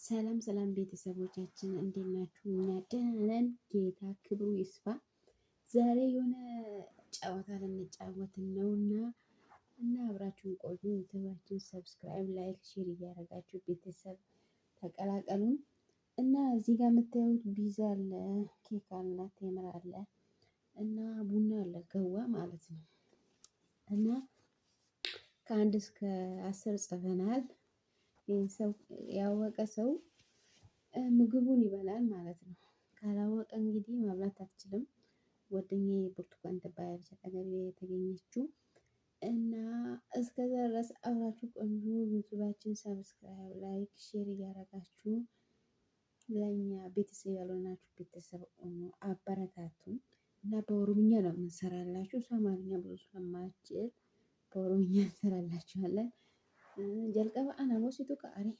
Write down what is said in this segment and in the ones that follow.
ሰላም ሰላም ቤተሰቦቻችን እንዴት ናችሁ? እኛ ደህና ነን። ጌታ ክብሩ ይስፋ። ዛሬ የሆነ ጨዋታ ልንጫወት እና አብራችሁን ቆዩ። ዩቲዩባችን ሰብስክራይብ፣ ላይክ፣ ሼር እያደረጋችሁ ቤተሰብ ተቀላቀሉን እና እዚህ ጋር የምታዩት ቢዛ አለ፣ ኬክ አለ፣ ቴምር አለ እና ቡና አለ፣ ገዋ ማለት ነው እና ከአንድ እስከ 10 ጽፈናል። ይህን ሰው ያወቀ ሰው ምግቡን ይበላል ማለት ነው። ካላወቀ እንግዲህ መብላት አትችልም። ጓደኛዬ ብርቱካን ትባላለች አጠገቤ የተገኘችው እና እስከዛ ድረስ አብራችሁ ቆዩ። ዩቲዩባችን ሰብስክራይብ፣ ላይክ፣ ሼር እያደረጋችሁ ለእኛ ቤተሰብ ያልሆናችሁ ቤተሰብ አበረታቱን እና በኦሮምኛ ነው የምንሰራላችሁ። እሱ አማርኛ ብዙ ስለማችል በኦሮምኛ እንሰራላችኋለን። jalqaba ana moositu ka'are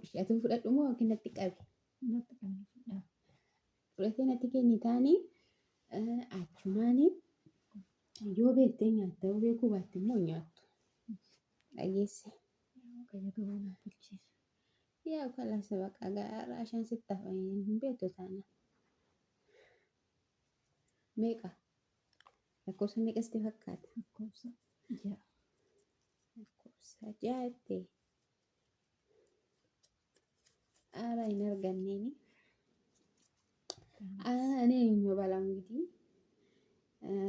ishatu fudhadhu moo yookiin natti qabi fudhatee natti kenni taanii achumaanii yoo beektee nyaatta yoo beekuu baatte immoo nyaattu dhageesse yaa kalasa baqa raashaan sitti hafanii hin beektu taana meeqa lakkoofsa meeqasti fakkaata lakkoofsa ja'a Sajate ara hin arganneeni እኔ የምበላው እንግዲህ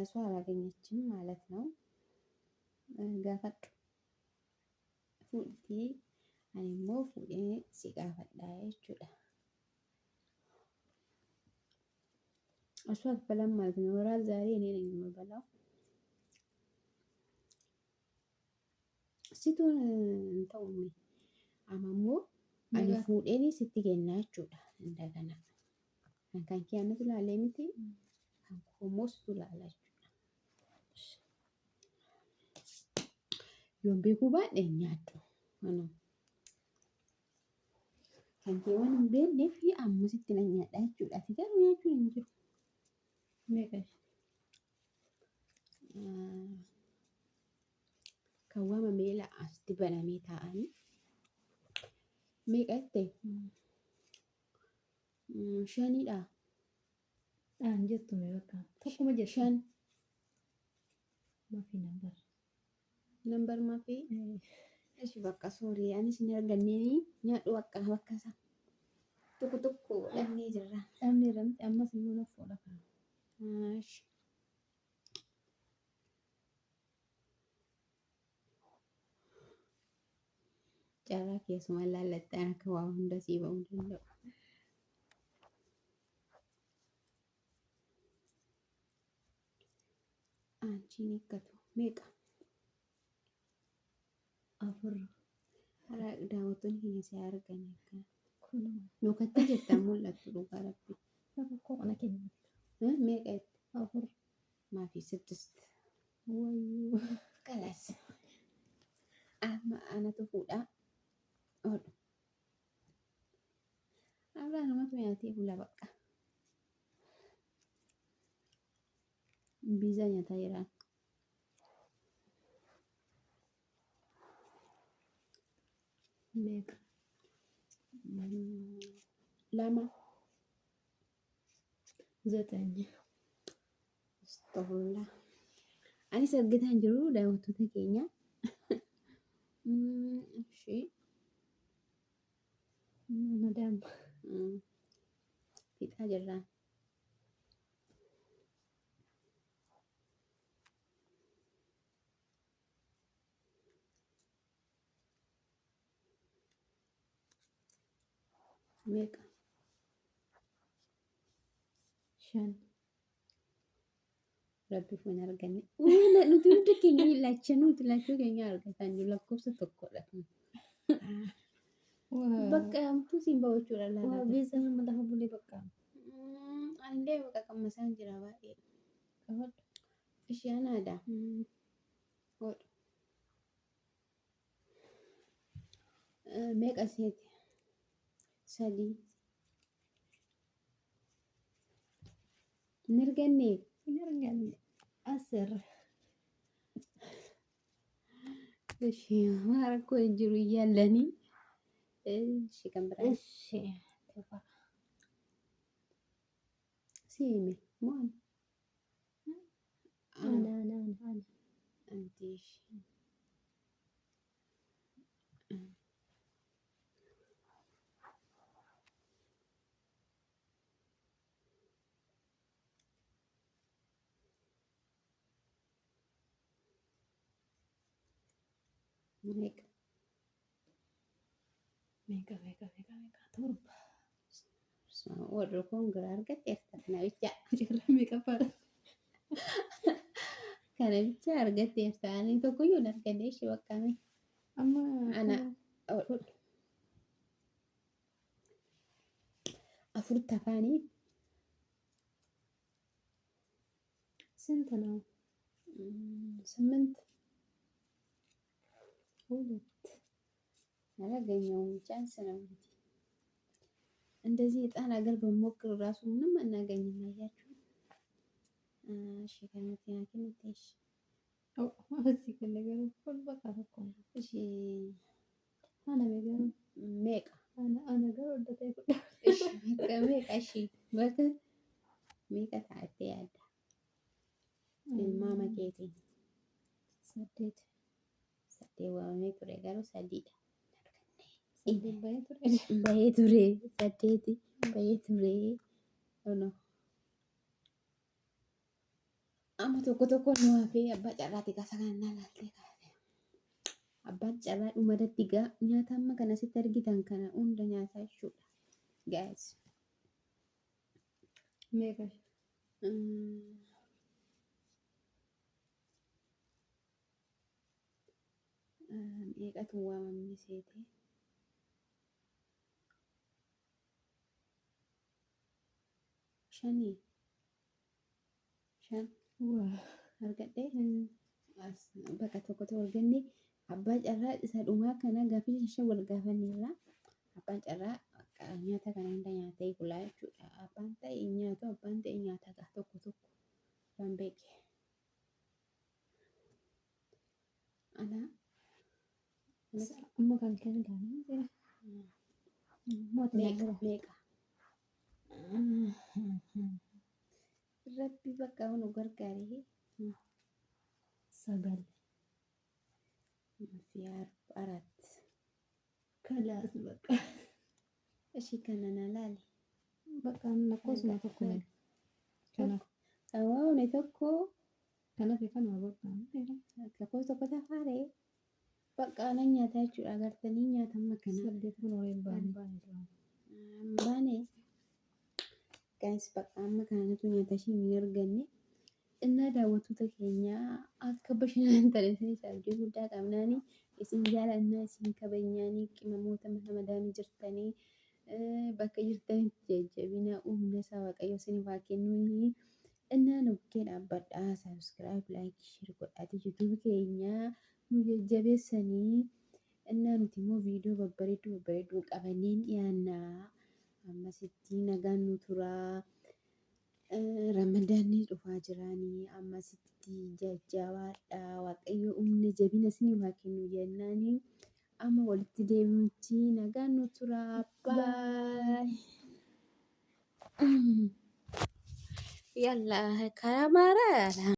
እሷ አላገኘችም ማለት ነው። ጋፈጥ ፉልቲ አኒሞ ፉዴ ሲጋፈዳ ይችላ እሷ አትበላም ማለት ነው። ወራል ዛሬ እኔ ነኝ የምበላው። Situn ta'uumi amammoo ani fuudheenii sitti kennaa jechuudha. Indagana kan keenyatu ilaalee miti kan koomoostu ilaalaa jechuudha. Yoon beekuu baadhee nyaadhu kan keewwan hin beeknee fi ammoo sitti na nyaadha jechuudha. Ati garuu nyaachuun hin jiru. Kawwama meela asitti banamee taa'anii meeqa ta'e shanidha. Dhaan jettu meeqa tokkuma jedhu shan maafii nambar maafii ishi bakka soorii anis hin arganneeni nyaadhu bakka isaa tokko dhannee jirra dhabnee ramti ammas immoo nafuudha kana. Carraa keessuma laallattaan akka waa hunda siibamuu danda'u. Anchiin eeggatu meeqa? Afur. Haraa daawwattoonni keenya si argan eeggan. Nuukatti jettan mul'attu dhugaa rabbi. Tokko ana kenna. Meeqa itti? Afur. Maafii 6. Wayyuu. Kalas. Amma anatu fuudhaa. Odu. Abra namatu nyaatee bula bakka. Biza nyaataa jira. Meeqa? Lama. 9. Astagfirullah. Anis argitaan jiru daawwattoota keenya. Ishee. Madam. Fixaa jirraa. Meeqa? 5. Rabbi foon arganne. Nuti hundi keenya laachuu keenya argataan jiru lakkoofsa tokkodha. Bakka hamtuu siin ba'u jechuudha laata. Beeksisa nama lafa bulee bakka. Anillee bakka qammasaan jira baay'ee. Qabadhu. Isheen aadaa. Hodhu. Meeqa seeti? 3. Hin arganne. 10. Ishee maara koo jiru iyyaalanii እሺ kan biraa siimi moo ana anti meeqa torba warri kun gara argatteerta kana bicha ijoollee meeqa faadha kana bicha argatteerta ani tokkoyyuu hin arganne ishee baqqame amma ana afur tafaanii ስንት ነው? 8 ሁለት አላገኘውም። ቻንስ ነው እንግዲህ እንደዚህ የጣን ሀገር በሞክር ራሱ ምንም አናገኝም። አያችሁ እሺ ከመኪና ትንሽ እዚህ ግን ነገር ሁሉ በቃ እኮ ነው። እሺ አነ ነገር ሜቃ አነ ነገር ወደታ ይቁጥ እሺ ሜቃ እሺ በቃ ሜቃ ታቴ ያዳ ማማ ኬቲ ሰደት ዋሜ ቱሬ ጋሩ ሰዲዳ ሰደት baay'ee ture saddeeti baay'ee ture ono amma tokko nu hafee abbaa carraati kaasa kana laaltee kaase abbaan carraa dhumarratti gaa nyaata amma kana sitti argitan kana hunda nyaataa jechuudha guys meeqa meeqatu waamamni seete shanii shan argadhee bakka tokkotti arganne abbaa carraa isa dhumaa kana gaaffii ishee wal gaafanneerra abbaan carraa nyaata kana hunda nyaatee bulaa jechuudha. Abbaan ta'e nyaatu abbaan ta'e nyaata gaa tokko waan beeke. Ana amma kan kennan meeqa rabbi bakka nu gargaaree sagal አራት ከላስ በቃ እሺ ከነና ላል በቃ ነቆስ ነው ተኮነ ከና አዋው ነው ተኮ ከና ከና በቃ ለኮስ ተኮ ተፋሬ በቃ ነኛ ታቹ አገርተኒኛ ተመከና ሰደት ብሎ ባኔ ጋይስ በቃ መካነቱ ኛታሽ የሚርገኔ እና daawwattoota keenya akka bashannantan ta'anii abdii guddaa qabnaani isin jaalannaa isin kabajnaani qimamoota madaamii jirtanii bakka jirtanitti jajjabina humna isaa waaqayyo isiniif haa kennuuni innaa nuggee dhaabbadhaa subscribe like share godhaatii youtube keenya nu jajjabeessanii innaa nuti immoo viidiyoo babbareedduu qabanneen dhiyaannaa ammasitti nagaan nu turaa. Ramadaanni dhufaa jiraanii ammasitti jajjabaadha waaqayyo humna jabina isiniif haa kennu jennaani amma walitti deebinutti nagaan nu turaa baay yalla karaa maaraa